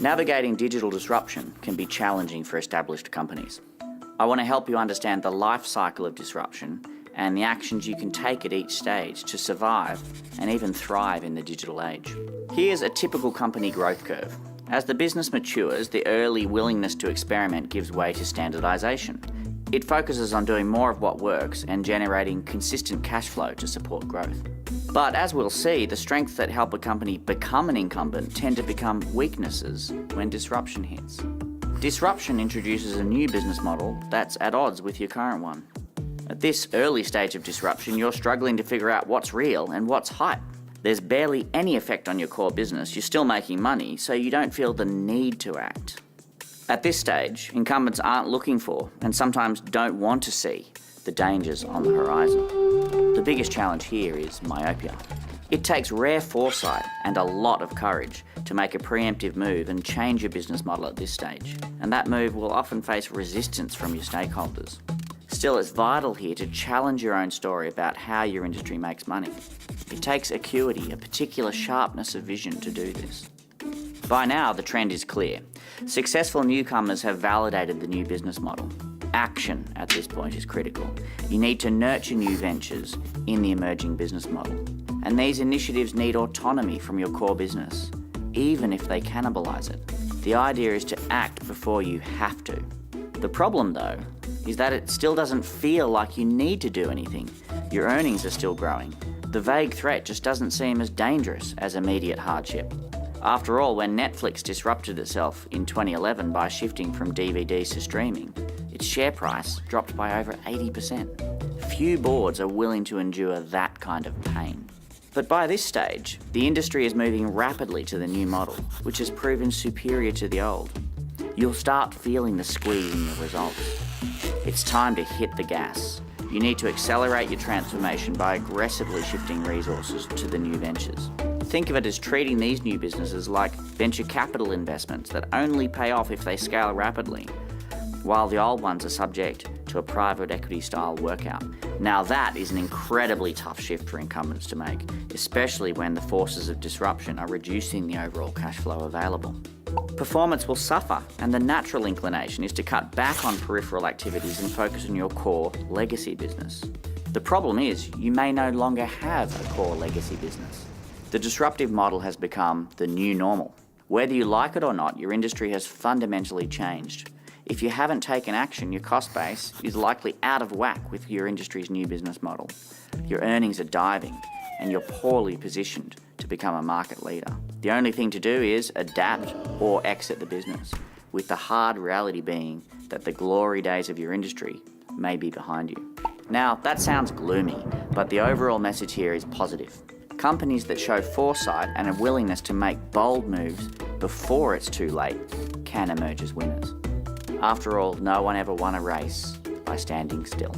Navigating digital disruption can be challenging for established companies. I want to help you understand the life cycle of disruption and the actions you can take at each stage to survive and even thrive in the digital age. Here's a typical company growth curve. As the business matures, the early willingness to experiment gives way to standardization. It focuses on doing more of what works and generating consistent cash flow to support growth. But as we'll see, the strengths that help a company become an incumbent tend to become weaknesses when disruption hits. Disruption introduces a new business model that's at odds with your current one. At this early stage of disruption, you're struggling to figure out what's real and what's hype. There's barely any effect on your core business. You're still making money, so you don't feel the need to act. At this stage, incumbents aren't looking for, and sometimes don't want to see, the dangers on the horizon. The biggest challenge here is myopia. It takes rare foresight and a lot of courage to make a preemptive move and change your business model at this stage, and that move will often face resistance from your stakeholders. Still, it's vital here to challenge your own story about how your industry makes money. It takes acuity, a particular sharpness of vision to do this. By now, the trend is clear. Successful newcomers have validated the new business model. Action at this point is critical. You need to nurture new ventures in the emerging business model. And these initiatives need autonomy from your core business, even if they cannibalize it. The idea is to act before you have to. The problem, though, is that it still doesn't feel like you need to do anything. Your earnings are still growing. The vague threat just doesn't seem as dangerous as immediate hardship. After all, when Netflix disrupted itself in 2011 by shifting from DVDs to streaming, its share price dropped by over 80%. Few boards are willing to endure that kind of pain. But by this stage, the industry is moving rapidly to the new model, which has proven superior to the old. You'll start feeling the squeeze in your results. It's time to hit the gas. You need to accelerate your transformation by aggressively shifting resources to the new ventures. Think of it as treating these new businesses like venture capital investments that only pay off if they scale rapidly, while the old ones are subject to a private equity style workout. Now that is an incredibly tough shift for incumbents to make, especially when the forces of disruption are reducing the overall cash flow available. Performance will suffer, and the natural inclination is to cut back on peripheral activities and focus on your core legacy business. The problem is, you may no longer have a core legacy business. The disruptive model has become the new normal. Whether you like it or not, your industry has fundamentally changed. If you haven't taken action, your cost base is likely out of whack with your industry's new business model. Your earnings are diving, and you're poorly positioned to become a market leader. The only thing to do is adapt or exit the business, with the hard reality being that the glory days of your industry may be behind you. Now, that sounds gloomy, but the overall message here is positive. Companies that show foresight and a willingness to make bold moves before it's too late can emerge as winners. After all, no one ever won a race by standing still.